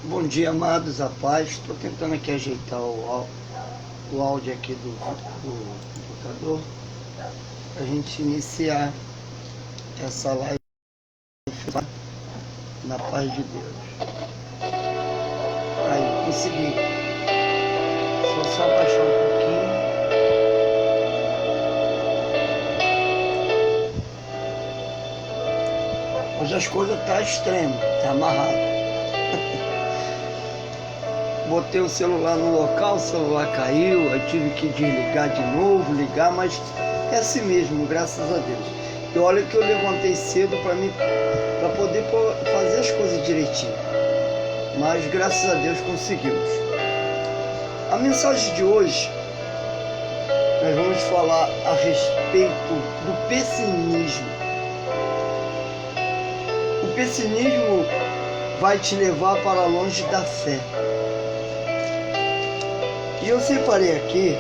Bom dia, amados, a paz. Estou tentando aqui ajeitar o áudio aqui do computador para a gente iniciar essa live na paz de Deus. Aí, consegui. Só baixar um pouquinho. Hoje as coisas estão extremas, tá amarrado. Botei o celular no local, o celular caiu, eu tive que desligar de novo, ligar, mas é assim mesmo, graças a Deus. E olha que eu levantei cedo para poder fazer as coisas direitinho. Mas graças a Deus conseguimos. A mensagem de hoje, nós vamos falar a respeito do pessimismo. O pessimismo vai te levar para longe da fé. E eu separei aqui,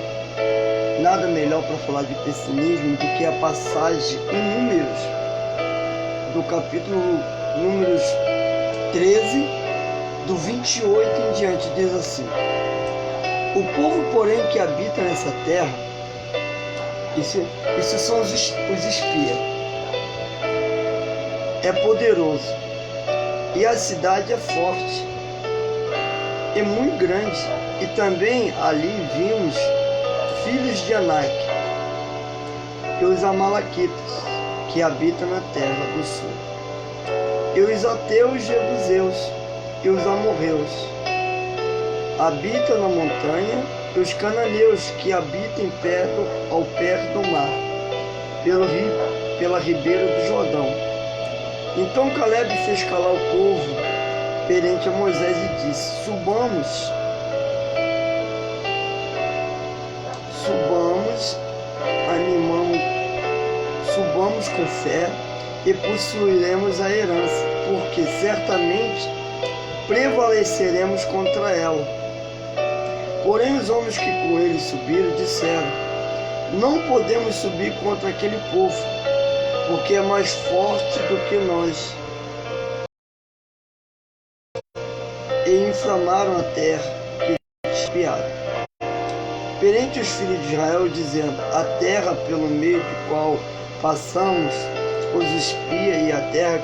nada melhor para falar de pessimismo do que a passagem em Números, do capítulo Números 13, do 28 em diante, diz assim: o povo, porém, que habita nessa terra, isso são os espias, é poderoso, e a cidade é forte, é muito grande. E também ali vimos filhos de Anak, e os amalequitas, que habitam na terra do sul, e os ateus jebuseus, e os amorreus, habitam na montanha, e os cananeus, que habitam ao perto do mar, pela ribeira do Jordão. Então Caleb fez calar o povo perante a Moisés e disse: subamos com fé e possuiremos a herança, porque certamente prevaleceremos contra ela. Porém os homens que com ele subiram disseram: não podemos subir contra aquele povo, porque é mais forte do que nós. E inflamaram a terra que espiaram perante os filhos de Israel, dizendo: a terra pelo meio de qual passamos os espia, e a terra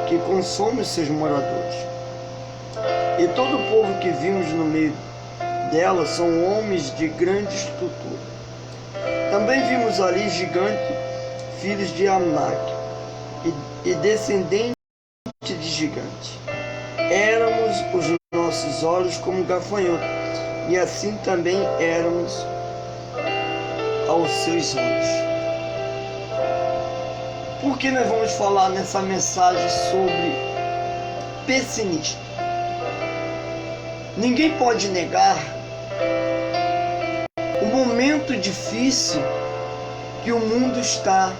que consome os seus moradores. E todo o povo que vimos no meio dela são homens de grande estrutura. Também vimos ali gigantes, filhos de Anak, e descendentes de gigantes. Éramos os nossos olhos como gafanhotos, e assim também éramos aos seus olhos. Por que nós vamos falar nessa mensagem sobre pessimismo? Ninguém pode negar o momento difícil que o mundo está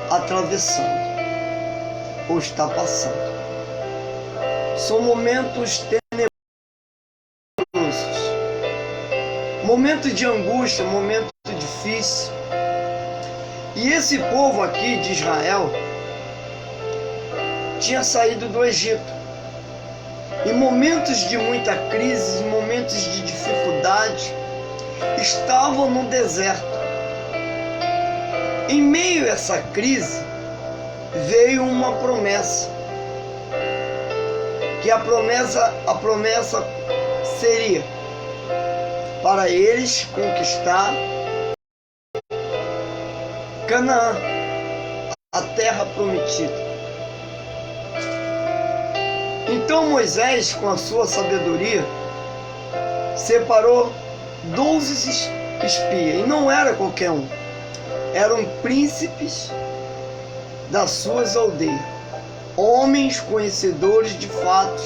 atravessando ou está passando. São momentos tenebrosos, momentos de angústia, momentos difíceis. E esse povo aqui de Israel tinha saído do Egito. Em momentos de muita crise, em momentos de dificuldade, estavam no deserto. Em meio a essa crise, veio uma promessa. Que a promessa seria para eles conquistar Canaã, a terra prometida. Então Moisés, com a sua sabedoria, separou 12 espias, e não era qualquer um, eram príncipes das suas aldeias, homens conhecedores de fatos,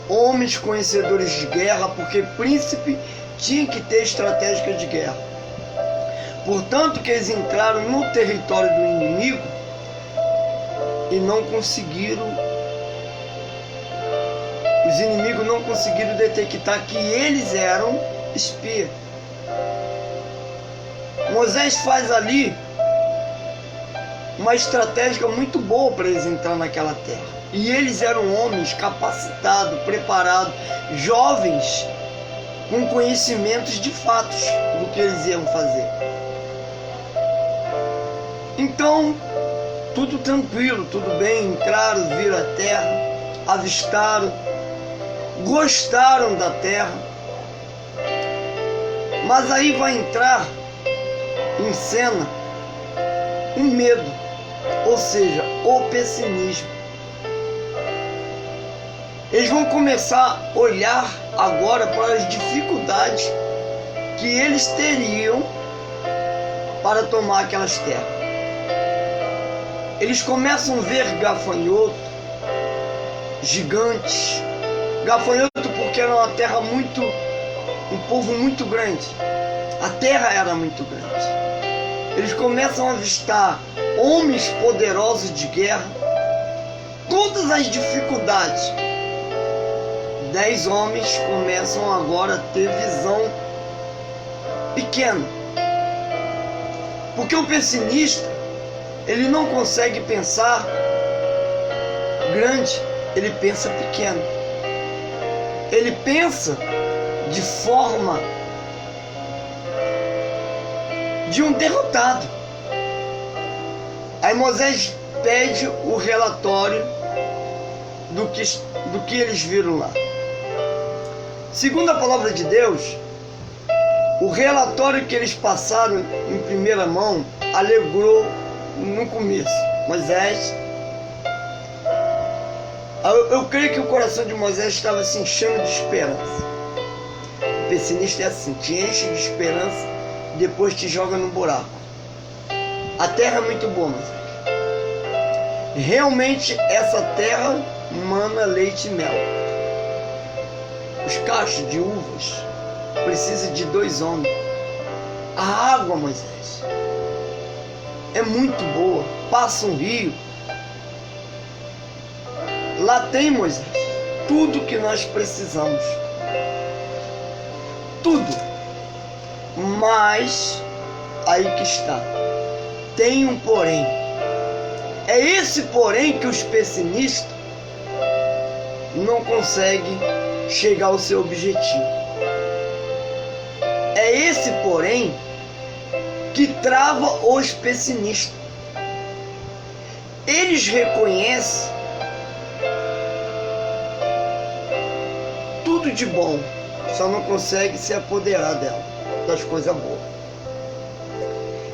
homens conhecedores de guerra, porque príncipe tinha que ter estratégia de guerra. Portanto que eles entraram no território do inimigo e não conseguiram, os inimigos não conseguiram detectar que eles eram espias. Moisés faz ali uma estratégia muito boa para eles entrar naquela terra. E eles eram homens capacitados, preparados, jovens, com conhecimentos de fatos do que eles iam fazer. Então, tudo tranquilo, tudo bem, entraram, viram a terra, avistaram, gostaram da terra. Mas aí vai entrar em cena o medo, ou seja, o pessimismo. Eles vão começar a olhar agora para as dificuldades que eles teriam para tomar aquelas terras. Eles começam a ver gafanhoto, gigantes. Gafanhoto porque era uma terra muito, um povo muito grande. A terra era muito grande. Eles começam a avistar homens poderosos de guerra. Todas as dificuldades. 10 homens começam agora a ter visão pequena. Porque o pessimista, ele não consegue pensar grande, ele pensa pequeno. Ele pensa de forma de um derrotado. Aí Moisés pede o relatório do que eles viram lá. Segundo a palavra de Deus, o relatório que eles passaram em primeira mão alegrou no começo Moisés. Eu creio que o coração de Moisés estava se enchendo de esperança. O pessimista é assim, te enche de esperança, depois te joga no buraco. A terra é muito boa, Moisés. Realmente essa terra mana leite e mel. Os cachos de uvas precisam de 2 homens. A água, Moisés, é muito boa. Passa um rio. Lá tem, Moisés, tudo que nós precisamos. Tudo. Mas, aí que está. Tem um porém. É esse porém que os pessimistas não conseguem chegar ao seu objetivo. É esse porém que trava os pessimistas. Eles reconhecem tudo de bom, só não conseguem se apoderar dela, das coisas boas.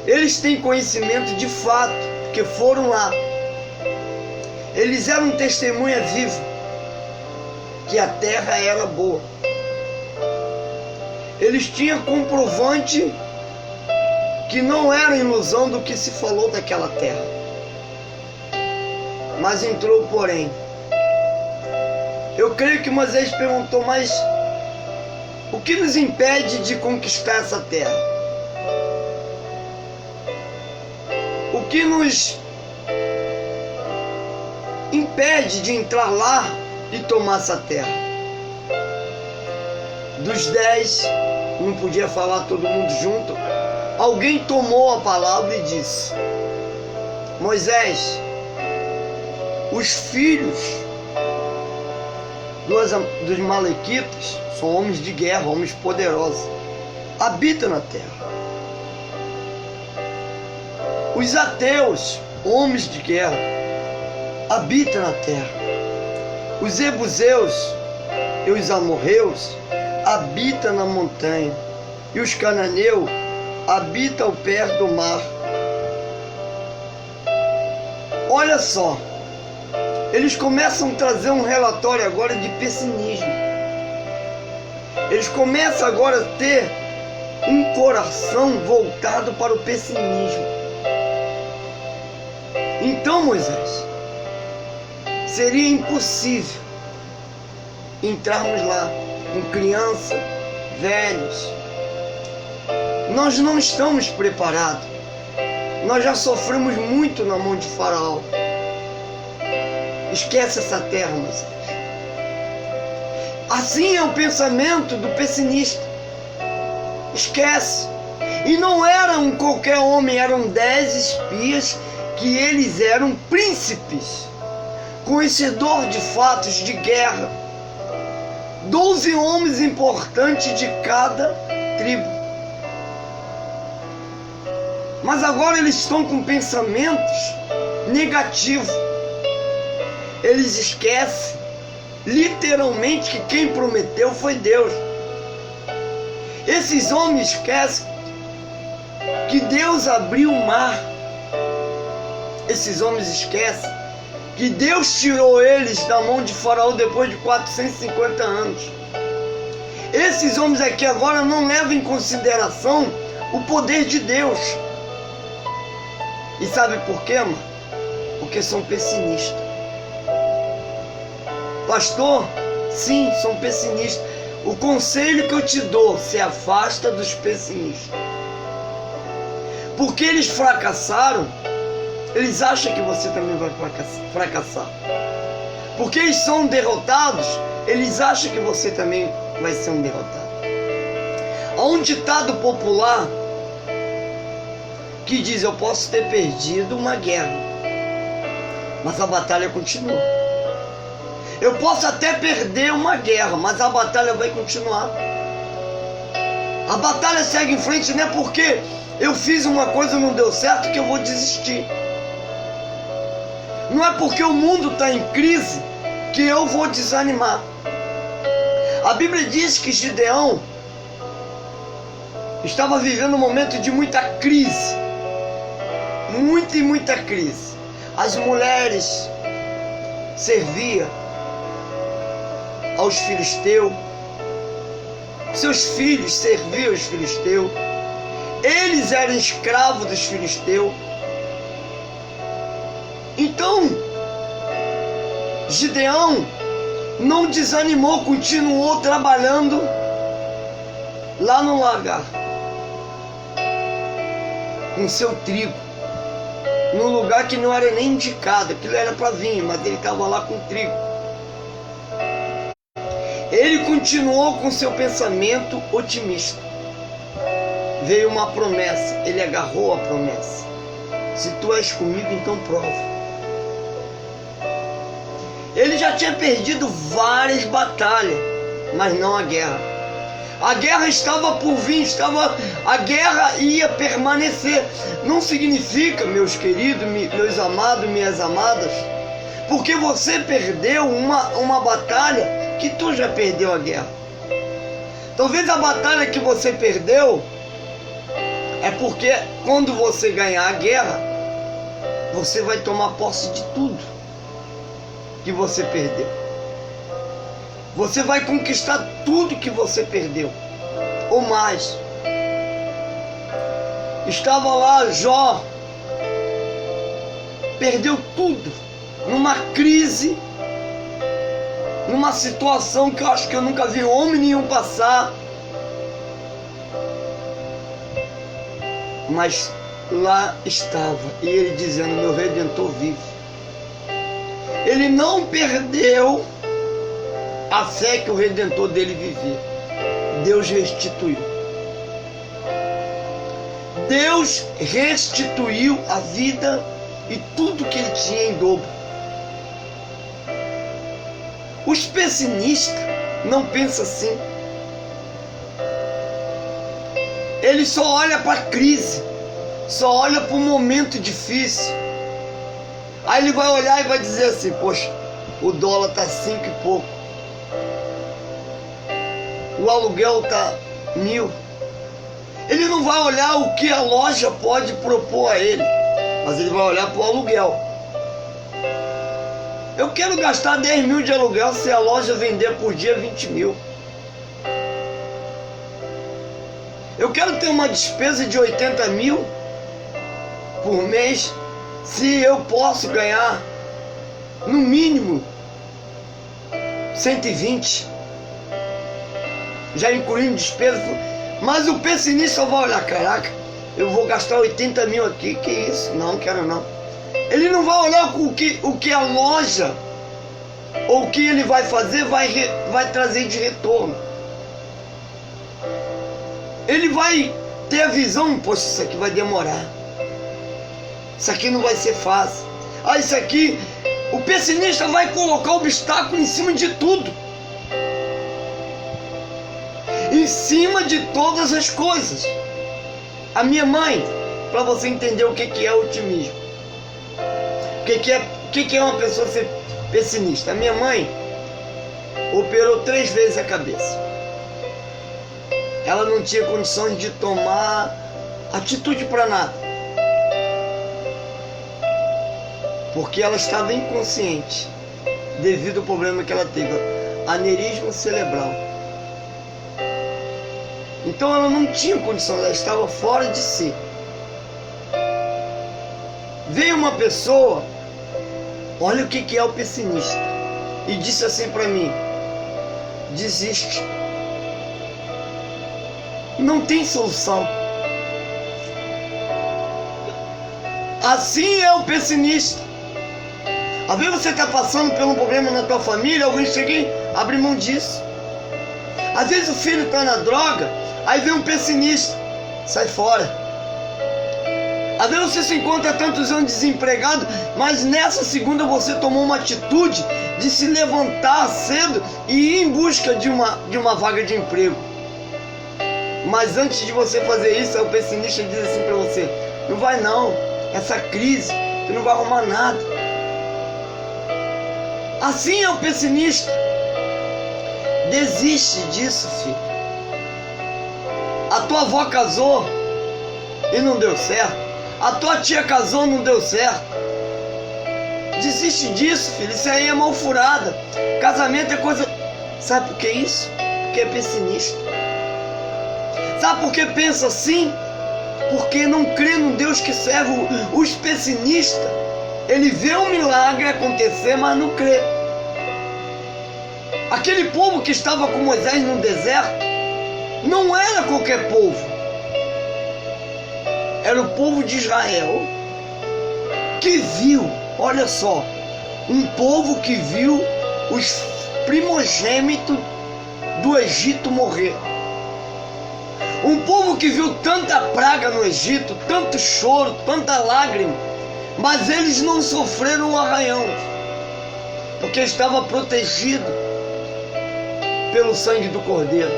Eles têm conhecimento de fato, porque foram lá. Eles eram testemunha viva que a terra era boa. Eles tinham comprovante que não era ilusão do que se falou daquela terra. Mas entrou porém. Eu creio que Moisés perguntou, mas o que nos impede de conquistar essa terra? O que nos impede de entrar lá e tomar essa terra? Dos 10, não podia falar todo mundo junto, alguém tomou a palavra e disse: Moisés, os filhos dos malequitas são homens de guerra, homens poderosos, habitam na terra. Os ateus, homens de guerra, habitam na terra. Os jebuseus e os amorreus habitam na montanha. E os cananeus habitam perto do mar. Olha só, eles começam a trazer um relatório agora de pessimismo. Eles começam agora a ter um coração voltado para o pessimismo. Então, Moisés, seria impossível entrarmos lá com criança, velhos. Nós não estamos preparados. Nós já sofremos muito na mão de Faraó. Esquece essa terra, Moisés. Assim é o pensamento do pessimista. Esquece. E não era um qualquer homem, eram 10 espias que eles eram príncipes, conhecedor de fatos de guerra, 12 homens importantes de cada tribo. Mas agora eles estão com pensamentos negativos. Eles esquecem literalmente que quem prometeu foi Deus. Esses homens esquecem que Deus abriu o mar. Esses homens esquecem que Deus tirou eles da mão de Faraó depois de 450 anos. Esses homens aqui agora não levam em consideração o poder de Deus. E sabe por quê, mano? Porque são pessimistas. Pastor, sim, são pessimistas. O conselho que eu te dou, se afasta dos pessimistas. Porque eles fracassaram, eles acham que você também vai fracassar. Porque eles são derrotados, eles acham que você também vai ser um derrotado. Há um ditado popular que diz: eu posso ter perdido uma guerra, mas a batalha continua. Eu posso até perder uma guerra, mas a batalha vai continuar. A batalha segue em frente, não é porque eu fiz uma coisa e não deu certo que eu vou desistir. Não é porque o mundo está em crise que eu vou desanimar. A Bíblia diz que Gideão estava vivendo um momento de muita crise. Muita crise. As mulheres serviam aos filisteus. Seus filhos serviam aos filisteus. Eles eram escravos dos filisteus. Então, Gideão não desanimou, continuou trabalhando lá no lagar, com seu trigo, num lugar que não era nem indicado, aquilo era para vinho, mas ele estava lá com trigo. Ele continuou com seu pensamento otimista. Veio uma promessa, ele agarrou a promessa. Se tu és comigo, então prova. Ele já tinha perdido várias batalhas, mas não a guerra. A guerra estava por vir, a guerra ia permanecer. Não significa, meus queridos, meus amados, minhas amadas, porque você perdeu uma batalha, que tu já perdeu a guerra. Talvez a batalha que você perdeu é porque quando você ganhar a guerra, você vai tomar posse de tudo que você perdeu. Você vai conquistar tudo que você perdeu, ou mais. Estava lá Jó, perdeu tudo, numa crise, numa situação que eu acho que eu nunca vi homem nenhum passar. Mas lá estava, e ele dizendo: meu Redentor vive. Ele não perdeu a fé que o Redentor dele vivia. Deus restituiu. Deus restituiu a vida e tudo que ele tinha em dobro. Os pessimistas não pensam assim. Ele só olha para a crise, só olha para o momento difícil. Aí ele vai olhar e vai dizer assim: poxa, o dólar está 5 e pouco, o aluguel está 1.000. Ele não vai olhar o que a loja pode propor a ele, mas ele vai olhar para o aluguel. Eu quero gastar 10 mil de aluguel se a loja vender por dia 20 mil. Eu quero ter uma despesa de 80 mil por mês, se eu posso ganhar no mínimo 120, já incluindo despesa. Mas o pessimista vai olhar: caraca, eu vou gastar 80 mil aqui, que isso? Não quero não. Ele não vai olhar o que a loja ou o que ele vai fazer vai trazer de retorno. Ele vai ter a visão: poxa, isso aqui vai demorar. Isso aqui não vai ser fácil. Ah, isso aqui, o pessimista vai colocar obstáculo em cima de tudo. Em cima de todas as coisas. A minha mãe, para você entender o que é otimismo, o que é uma pessoa ser pessimista. A minha mãe operou 3 vezes a cabeça. Ela não tinha condições de tomar atitude para nada, porque ela estava inconsciente devido ao problema que ela teve, aneurisma cerebral. Então ela não tinha condição, ela estava fora de si. Veio uma pessoa, olha o que é o pessimista, e disse assim para mim: desiste, não tem solução. Assim é o pessimista. Às vezes você está passando por um problema na tua família, alguém chega e abre mão disso. Às vezes o filho está na droga, aí vem um pessimista, sai fora. Às vezes você se encontra tantos anos desempregado, mas nessa segunda você tomou uma atitude de se levantar cedo e ir em busca de uma vaga de emprego. Mas antes de você fazer isso, o pessimista diz assim para você: não vai não, essa crise, você não vai arrumar nada. Assim é o pessimista. Desiste disso, filho. A tua avó casou e não deu certo. A tua tia casou e não deu certo. Desiste disso, filho. Isso aí é mal furada. Casamento é coisa... Sabe por que isso? Porque é pessimista. Sabe por que pensa assim? Porque não crê no Deus que serve. Os pessimistas, ele vê um milagre acontecer, mas não crê. Aquele povo que estava com Moisés no deserto não era qualquer povo. Era o povo de Israel que viu, olha só, um povo que viu os primogênitos do Egito morrer. Um povo que viu tanta praga no Egito, tanto choro, tanta lágrima, mas eles não sofreram um arranhão, porque estava protegido pelo sangue do Cordeiro.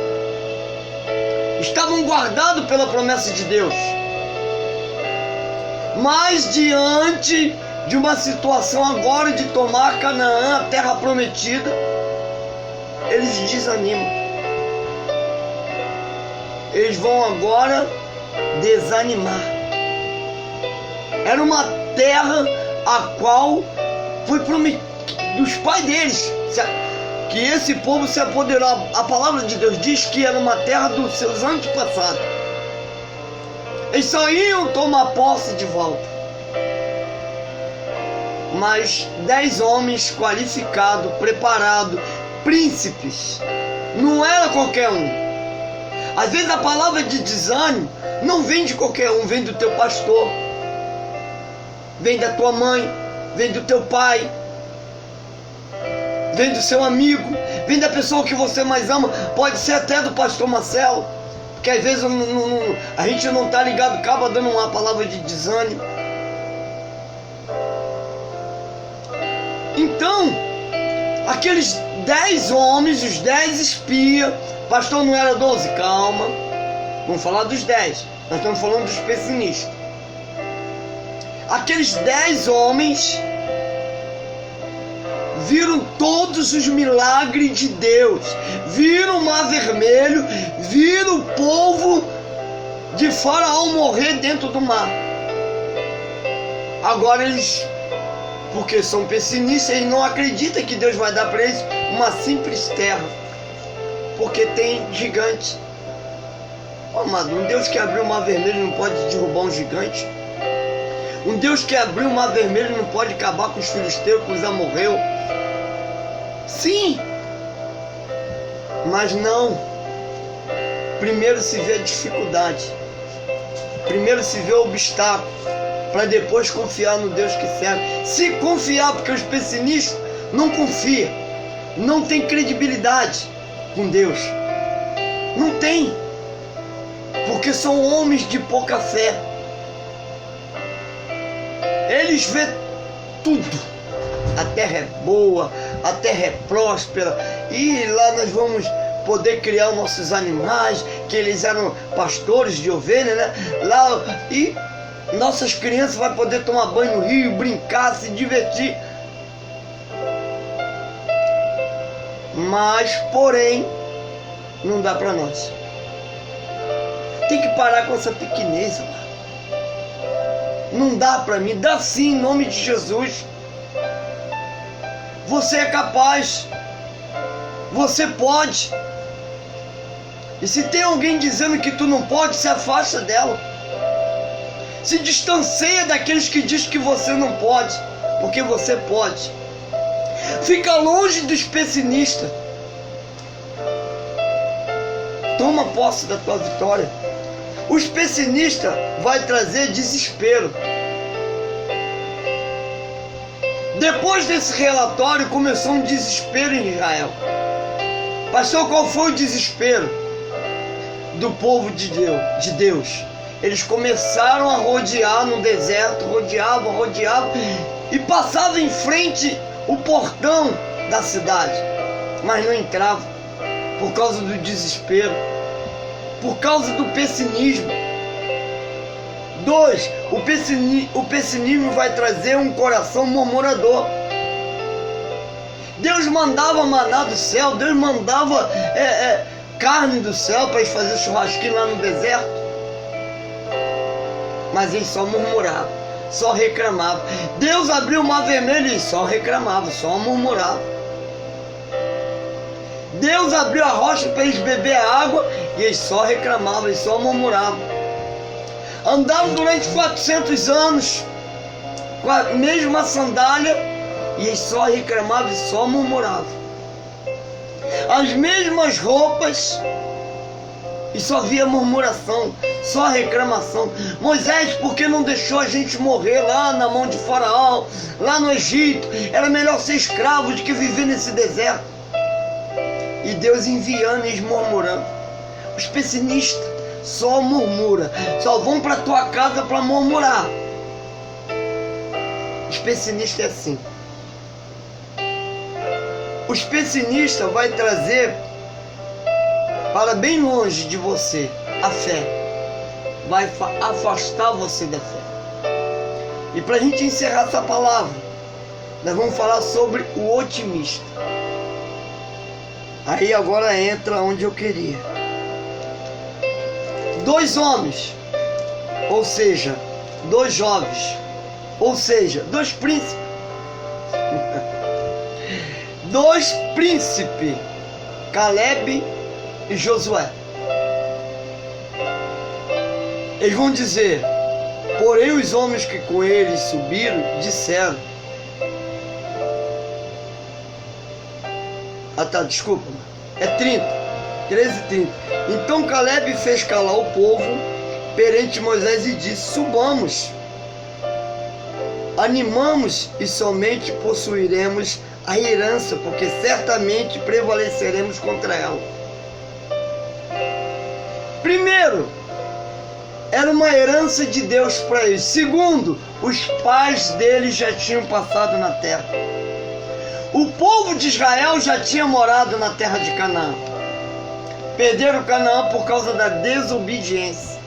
Estavam guardados pela promessa de Deus. Mas diante de uma situação agora de tomar Canaã, a terra prometida, eles desanimam. Eles vão agora desanimar. Era uma terra a qual foi prometida dos pais deles, que esse povo se apoderou. A palavra de Deus diz que era uma terra dos seus antepassados. Eles só iam tomar posse de volta. Mas 10 homens qualificados, preparados, príncipes, não era qualquer um. Às vezes a palavra de desânimo não vem de qualquer um, vem do teu pastor, vem da tua mãe, vem do teu pai, vem do seu amigo, vem da pessoa que você mais ama, pode ser até do pastor Marcelo, porque às vezes a gente não está ligado, acaba dando uma palavra de desânimo. Então, aqueles 10 homens, os 10 espias, pastor, não era 12, calma, vamos falar dos 10, nós estamos falando dos pessimistas. Aqueles 10 homens viram todos os milagres de Deus, viram o mar vermelho, viram o povo de Faraó morrer dentro do mar. Agora eles, porque são pessimistas, eles não acreditam que Deus vai dar para eles uma simples terra, porque tem gigante. Oh, amado, um Deus que abriu o mar vermelho não pode derrubar um gigante? Um Deus que abriu o mar vermelho não pode acabar com os filisteus que os amorreu? Sim, mas não. Primeiro se vê a dificuldade, primeiro se vê o obstáculo, para depois confiar no Deus que serve. Se confiar, porque os pessimistas não confiam, não tem credibilidade com Deus, não tem, porque são homens de pouca fé. Eles vê tudo. A terra é boa, a terra é próspera, e lá nós vamos poder criar os nossos animais, que eles eram pastores de ovelha, né? Lá, e nossas crianças vão poder tomar banho no rio, brincar, se divertir. Mas, porém, não dá para nós. Tem que parar com essa pequenez, mano. Não dá para mim, dá sim, em nome de Jesus. Você é capaz. Você pode. E se tem alguém dizendo que tu não pode, se afasta dela. Se distancia daqueles que dizem que você não pode, porque você pode. Fica longe dos pessimistas. Toma posse da tua vitória. Os pessimistas vai trazer desespero. Depois desse relatório começou um desespero em Israel. Pastor, qual foi o desespero do povo de Deus? Eles começaram a rodear no deserto, rodeavam e passavam em frente o portão da cidade, mas não entravam por causa do desespero, por causa do pessimismo. 2. O pessimismo vai trazer um coração murmurador. Deus mandava maná do céu, Deus mandava carne do céu para eles fazerem churrasquinho lá no deserto. Mas eles só murmuravam, só reclamavam. Deus abriu o mar vermelho e eles só reclamavam, só murmuravam. Deus abriu a rocha para eles beber água e eles só reclamavam, eles só murmuravam. Andavam durante 400 anos com a mesma sandália e eles só reclamavam e só murmuravam. As mesmas roupas e só via murmuração, só reclamação. Moisés, por que não deixou a gente morrer lá na mão de Faraó, lá no Egito? Era melhor ser escravo do que viver nesse deserto. E Deus enviando eles murmurando. Os pessimistas só murmuram, só vão para tua casa para murmurar. Os pessimistas é assim. Os pessimistas vai trazer para bem longe de você a fé, vai afastar você da fé. E para a gente encerrar essa palavra, nós vamos falar sobre o otimista. Aí agora entra onde eu queria. 2 homens, ou seja, 2 jovens, ou seja, 2 príncipes. 2 príncipes, Caleb e Josué. Eles vão dizer: porém os homens que com eles subiram disseram. Desculpa, é 30, 13:30. Então Caleb fez calar o povo perante Moisés e disse: subamos, animamos e somente possuiremos a herança, porque certamente prevaleceremos contra ela. Primeiro, era uma herança de Deus para eles. Segundo, os pais deles já tinham passado na terra. O povo de Israel já tinha morado na terra de Canaã. Perderam Canaã por causa da desobediência.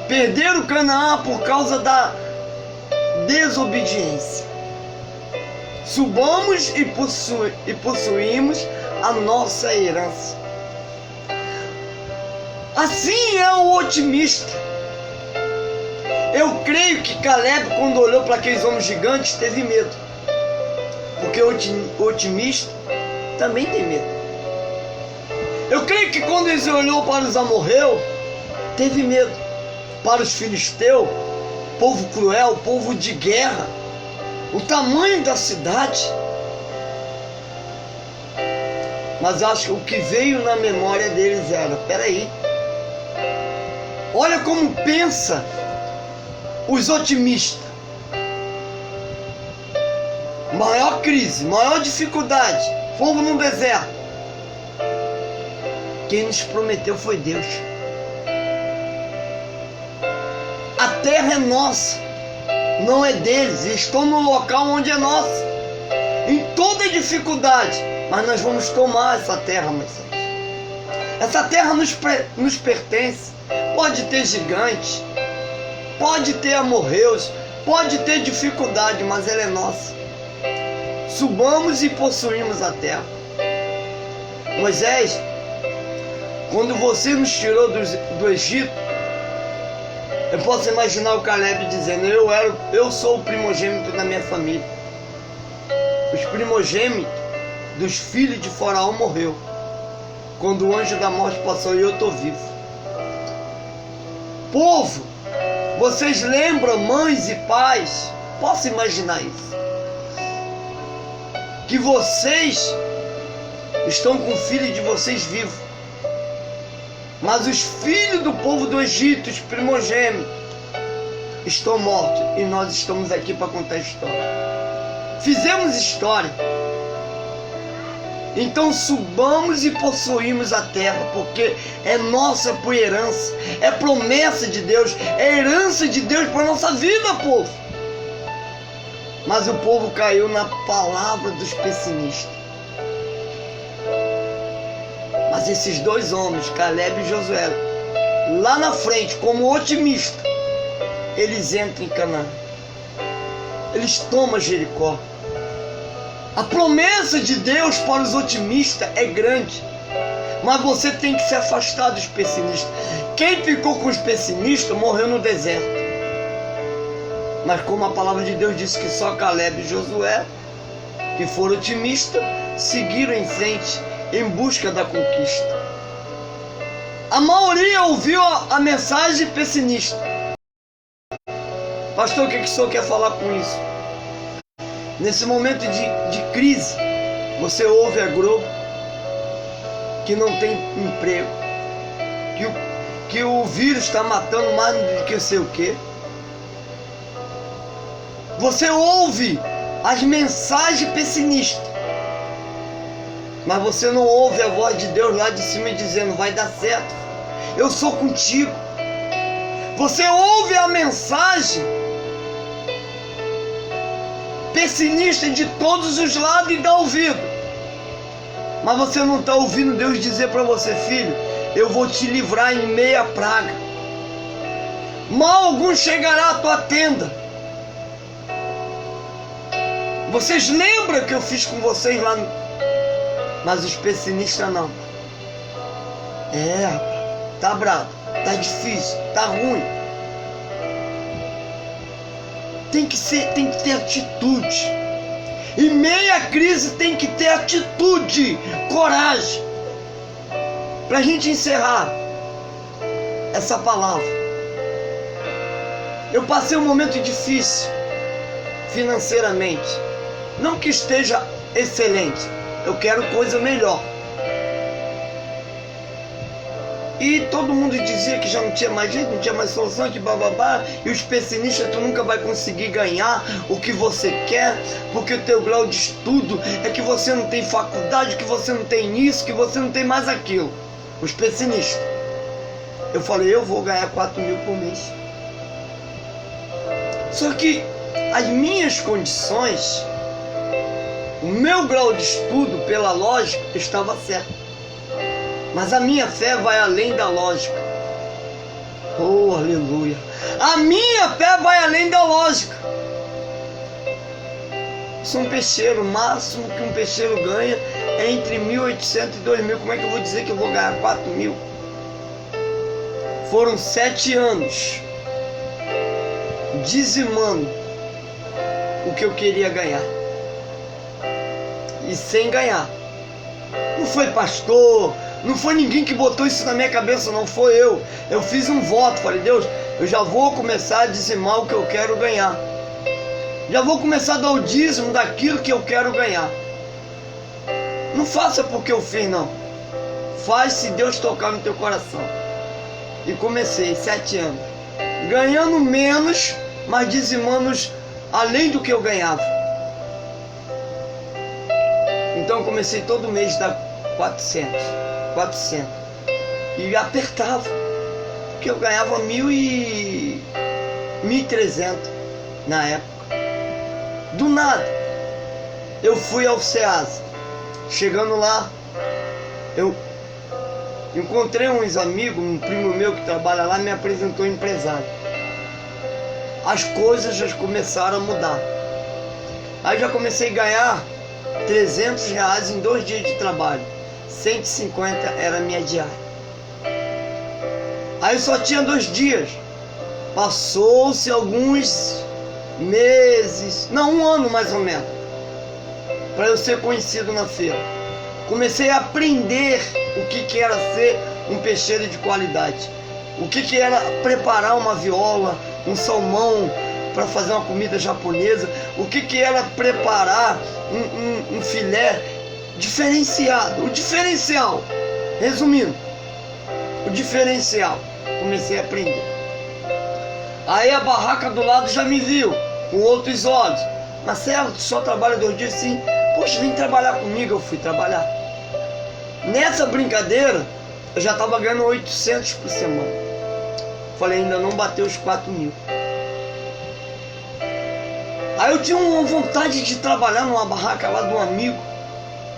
Perderam Canaã por causa da desobediência. Subamos e possuímos a nossa herança. Assim é o otimista. Eu creio que Caleb, quando olhou para aqueles homens gigantes, teve medo. Porque o otimista também tem medo. Eu creio que quando ele olhou para os amorreus, teve medo. Para os filisteus, povo cruel, povo de guerra, o tamanho da cidade. Mas acho que o que veio na memória deles era: peraí, olha como pensa os otimistas. Maior crise, maior dificuldade, fogo no deserto. Quem nos prometeu foi Deus. A terra é nossa. não é deles, eles estão no local onde é nosso, em toda dificuldade, mas nós vamos tomar essa terra, meus irmãos. Essa terra nos pertence. Pode ter gigante, pode ter amorreus, pode ter dificuldade, mas ela é nossa. Subamos e possuímos a terra. Moisés, quando você nos tirou do Egito, eu posso imaginar o Caleb dizendo: eu sou o primogênito da minha família. Os primogênitos dos filhos de Faraó morreu quando o anjo da morte passou e eu estou vivo. Povo, vocês lembram, mães e pais, posso imaginar isso, que vocês estão com o filho de vocês vivo, mas os filhos do povo do Egito, os primogênitos, estão mortos, e nós estamos aqui para contar a história. Fizemos história. Então subamos e possuímos a terra, porque é nossa por herança, é promessa de Deus, é herança de Deus para a nossa vida, povo. Mas o povo caiu na palavra dos pessimistas. Mas esses dois homens, Caleb e Josué, lá na frente, como otimistas, eles entram em Canaã. Eles tomam Jericó. A promessa de Deus para os otimistas é grande, mas você tem que se afastar dos pessimistas. Quem ficou com os pessimistas morreu no deserto. Mas como a palavra de Deus disse que só Caleb e Josué, que foram otimistas, seguiram em frente em busca da conquista. A maioria ouviu a mensagem pessimista. Pastor, o que o senhor quer falar com isso? Nesse momento de crise, você ouve a Globo que não tem emprego, que o vírus está matando mais do que sei o quê. Você ouve as mensagens pessimistas, mas você não ouve a voz de Deus lá de cima dizendo: vai dar certo, eu sou contigo. Você ouve a mensagem pessimista de todos os lados e dá ouvido, mas você não está ouvindo Deus dizer para você: filho, eu vou te livrar em meia praga, mal algum chegará à tua tenda. Vocês lembram que eu fiz com vocês lá? Mas os pessimistas não. Tá bravo, tá difícil, tá ruim. Tem que ter atitude. Em meia crise tem que ter atitude, coragem. Para a gente encerrar essa palavra, eu passei um momento difícil financeiramente. Não que esteja excelente, eu quero coisa melhor. E todo mundo dizia que já não tinha mais jeito, não tinha mais solução, que bababá. E os pessimistas: tu nunca vai conseguir ganhar o que você quer, porque o teu grau de estudo é que você não tem faculdade, que você não tem isso, que você não tem mais aquilo. Os pessimistas. Eu falei: eu vou ganhar 4.000 por mês. Só que as minhas condições, o meu grau de estudo, pela lógica, estava certo. Mas a minha fé vai além da lógica. Oh, aleluia. A minha fé vai além da lógica. Sou um peixeiro, o máximo que um peixeiro ganha é entre 1.800 e 2.000. Como é que eu vou dizer que eu vou ganhar 4.000? Foram 7 anos dizimando o que eu queria ganhar. E sem ganhar. Não foi pastor, não foi ninguém que botou isso na minha cabeça, não, foi eu. Eu fiz um voto, falei: Deus, eu já vou começar a dizimar o que eu quero ganhar. Já vou começar a dar o dízimo daquilo que eu quero ganhar. Não faça porque eu fiz, não. Faz se Deus tocar no teu coração. E comecei 7 anos, ganhando menos, mas dizimando além do que eu ganhava. Então comecei todo mês a dar 400. E apertava, porque eu ganhava 1.300. na época. Do nada, eu fui ao SEASA. Chegando lá, eu encontrei uns amigos, um primo meu que trabalha lá, me apresentou empresário. As coisas já começaram a mudar. Aí já comecei a ganhar R$300 em 2 dias de trabalho. 150 era a minha diária. Aí só tinha 2 dias. Passou-se alguns meses, não, 1 ano mais ou menos, para eu ser conhecido na feira. Comecei a aprender o que era ser um peixeiro de qualidade, o que era preparar uma viola, um salmão para fazer uma comida japonesa, o que era preparar um filé diferenciado, o diferencial. Resumindo, o diferencial, comecei a aprender. Aí a barraca do lado já me viu com outros olhos. Marcelo, tu só trabalha 2 dias? Sim. Poxa, vem trabalhar comigo. Eu fui trabalhar. Nessa brincadeira, eu já estava ganhando 800 por semana. Falei, ainda não bateu os 4.000. Aí eu tinha uma vontade de trabalhar numa barraca lá de um amigo.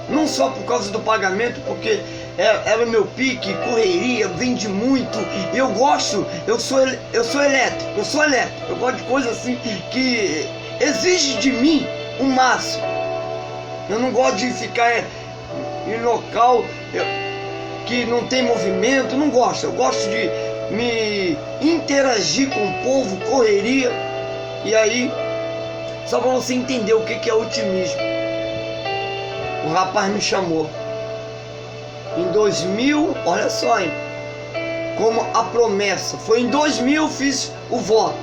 Não só por causa do pagamento, porque era o meu pique, correria, vende muito. Eu gosto, eu sou elétrico, eu gosto de coisa assim que exige de mim o máximo. Eu não gosto de ficar em local que não tem movimento, não gosto. Eu gosto de me interagir com o povo, correria. E aí, só para você entender o que é otimismo, o rapaz me chamou em 2000, olha só, hein? Como a promessa, foi em 2000 eu fiz o voto.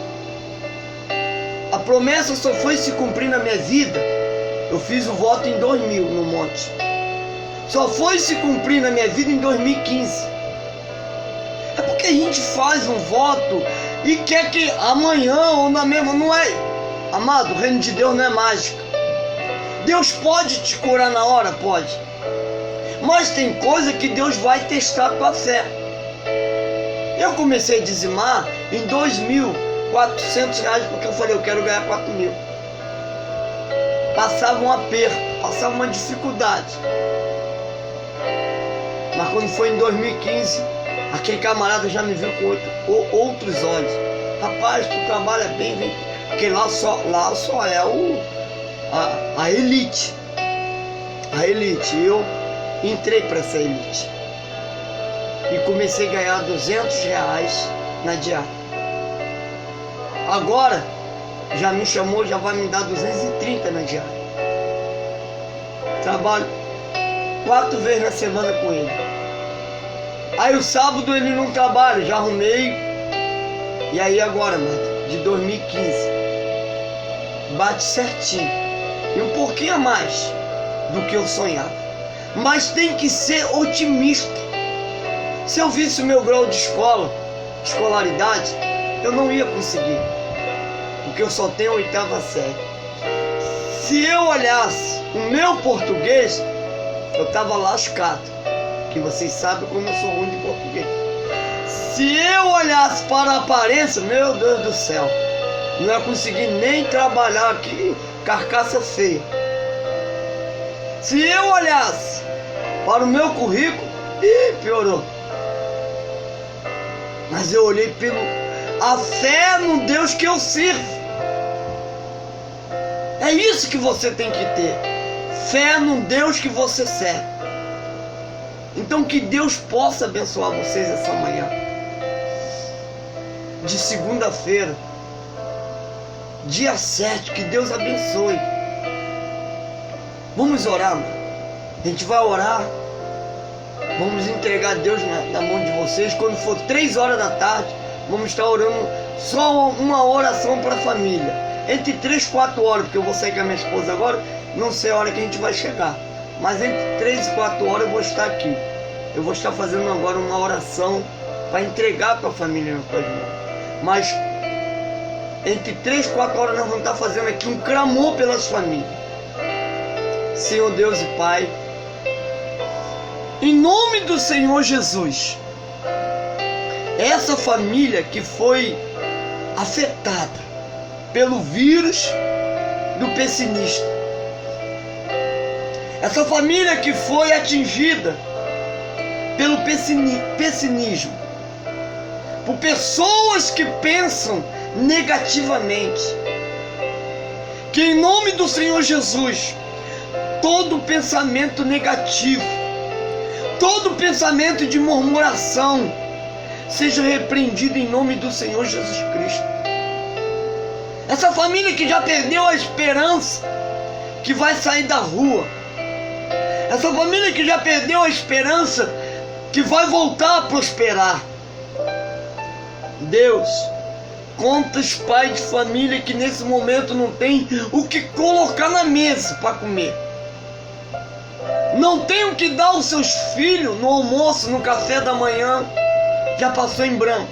A promessa só foi se cumprir na minha vida. Eu fiz o voto em 2000 no monte. Só foi se cumprir na minha vida em 2015. É porque a gente faz um voto e quer que amanhã ou na mesma, não é? Amado, o reino de Deus não é mágica. Deus pode te curar na hora? Pode. Mas tem coisa que Deus vai testar a tua fé. Eu comecei a dizimar em R$2.400, porque eu falei, eu quero ganhar 4.000. Passava um aperto, passava uma dificuldade. Mas quando foi em 2015, aquele camarada já me viu com outros olhos. Rapaz, tu trabalha bem, vem. Porque lá só é a elite. A elite. Eu entrei para essa elite e comecei a ganhar R$200 na diária. Agora já me chamou, já vai me dar 230 na diária. Trabalho 4 vezes na semana com ele. Aí o sábado ele não trabalha, já arrumei. E aí agora, mano, de 2015 bate certinho e um pouquinho a mais do que eu sonhava. Mas tem que ser otimista. Se eu visse o meu grau de escolaridade, eu não ia conseguir, porque eu só tenho a 8ª série. Se eu olhasse o meu português, eu estava lascado, que vocês sabem como eu sou ruim de português. Se eu olhasse para a aparência, meu Deus do céu, não ia conseguir nem trabalhar aqui, carcaça feia. Se eu olhasse para o meu currículo, piorou. Mas eu olhei a fé no Deus que eu sirvo. É isso que você tem que ter. Fé no Deus que você serve. Então que Deus possa abençoar vocês essa manhã de segunda-feira, dia 7, que Deus abençoe. Vamos orar, mano. A gente vai orar. Vamos entregar Deus na mão de vocês. Quando for 3 horas da tarde, vamos estar orando só uma oração para a família. Entre 3 e 4 horas, porque eu vou sair com a minha esposa agora, não sei a hora que a gente vai chegar. Mas entre 3 e 4 horas eu vou estar aqui. Eu vou estar fazendo agora uma oração para entregar para a família nas tuas mãos. Mas entre 3 e 4 horas nós vamos estar fazendo aqui um clamor pelas famílias. Senhor Deus e Pai, em nome do Senhor Jesus, essa família que foi afetada pelo vírus do pessimismo. Essa família que foi atingida pelo pessimismo, por pessoas que pensam negativamente, que em nome do Senhor Jesus, todo pensamento negativo, todo pensamento de murmuração, seja repreendido em nome do Senhor Jesus Cristo. Essa família que já perdeu a esperança, que vai sair da rua. Essa família que já perdeu a esperança, que vai voltar a prosperar. Deus, quantos pais de família que nesse momento não tem o que colocar na mesa para comer, não tem o que dar aos seus filhos no almoço, no café da manhã, já passou em branco.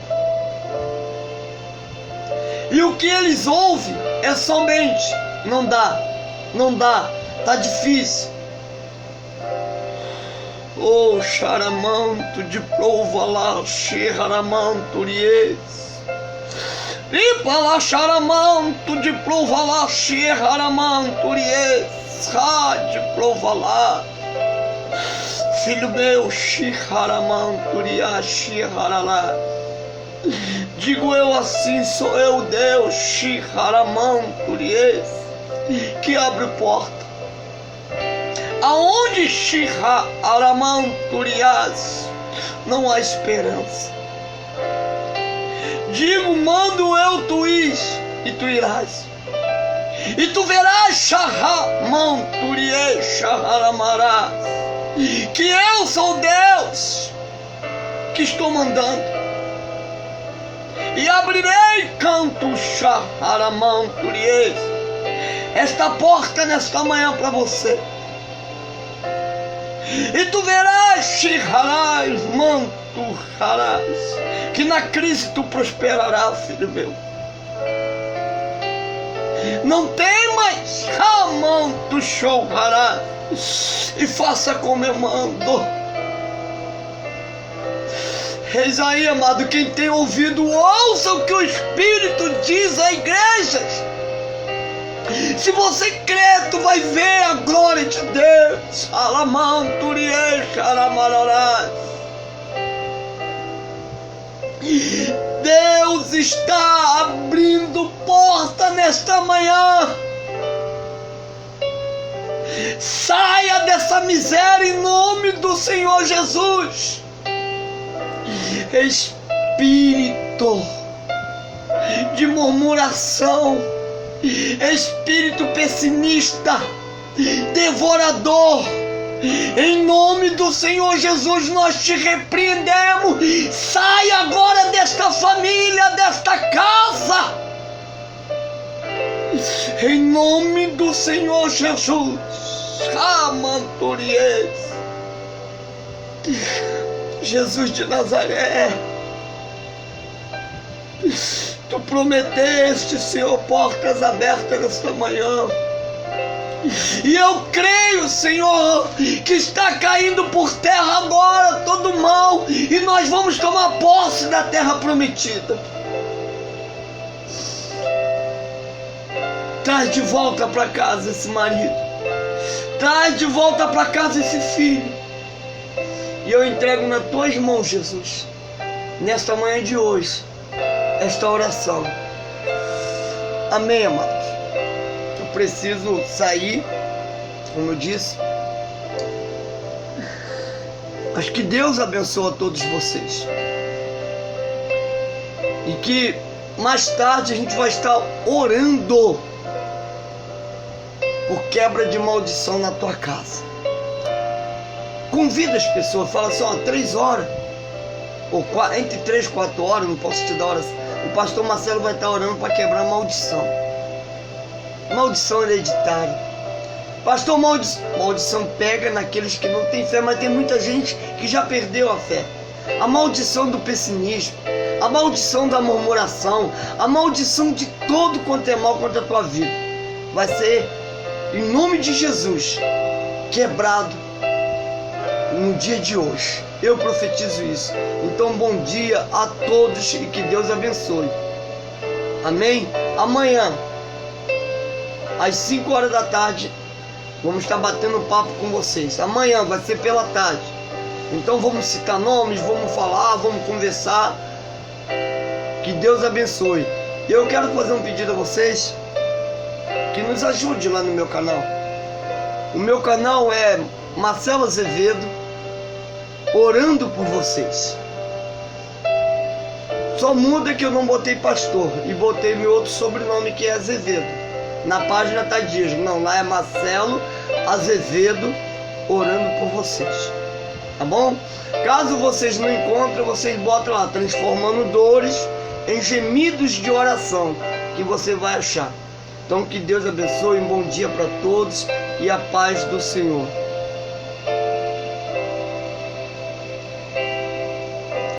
E o que eles ouvem é somente: não dá, tá difícil. Oh, xaramanto de prova lá, xeramanto ries. E para lá, xaramanto de prova lá, xeramanto ries. De prova lá. Filho meu, xeramanto ries, xerará. Digo eu assim, sou eu Deus, xeramanto ries, que abre porta. Aonde Shiharamantorias não há esperança. Digo, mando eu, tu ires, e tu irás. E tu verás, Shahamantorias, Shaharamarás, que eu sou Deus, que estou mandando. E abrirei, canto Shaharamantorias, esta porta nesta manhã para você. E tu verás, Shiharás, Manturharás, que na crise tu prosperarás, filho meu. Não temas, Ramantu Shouharás, e faça como eu mando. Eis aí, amado, quem tem ouvido, ouça o que o Espírito diz a igrejas. Se você crê, tu vai ver a glória de Deus. Deus está abrindo porta nesta manhã. Saia dessa miséria em nome do Senhor Jesus. Espírito de murmuração, espírito pessimista, devorador, em nome do Senhor Jesus nós te repreendemos. Sai agora desta família, desta casa, em nome do Senhor Jesus. Ramantorias, Jesus de Nazaré, tu prometeste, Senhor, portas abertas nesta manhã. E eu creio, Senhor, que está caindo por terra agora todo mal, e nós vamos tomar posse da terra prometida. Traz de volta para casa esse marido. Traz de volta para casa esse filho. E eu entrego nas tuas mãos, Jesus, nesta manhã de hoje, esta oração. Amém, amados. Eu preciso sair, como eu disse. Mas que Deus abençoe a todos vocês. E que mais tarde a gente vai estar orando por quebra de maldição na tua casa. Convida as pessoas, fala assim, ó, 3 horas, ou entre 3 e 4 horas, não posso te dar horas. O pastor Marcelo vai estar orando para quebrar maldição. Maldição hereditária. Pastor, maldição pega naqueles que não têm fé, mas tem muita gente que já perdeu a fé. A maldição do pessimismo, a maldição da murmuração, a maldição de todo quanto é mal contra a tua vida, vai ser, em nome de Jesus, quebrado no dia de hoje. Eu profetizo isso. Então, bom dia a todos e que Deus abençoe. Amém? Amanhã, às 5 horas da tarde, vamos estar batendo papo com vocês. Amanhã vai ser pela tarde. Então vamos citar nomes, vamos falar, vamos conversar. Que Deus abençoe. Eu quero fazer um pedido a vocês, que nos ajude lá no meu canal. O meu canal é Marcelo Azevedo, orando por vocês. Só muda que eu não botei pastor e botei meu outro sobrenome, que é Azevedo. Na página tá Dias, não, lá é Marcelo Azevedo, orando por vocês. Tá bom? Caso vocês não encontrem, vocês botam lá, transformando dores em gemidos de oração, que você vai achar. Então que Deus abençoe, um bom dia para todos e a paz do Senhor.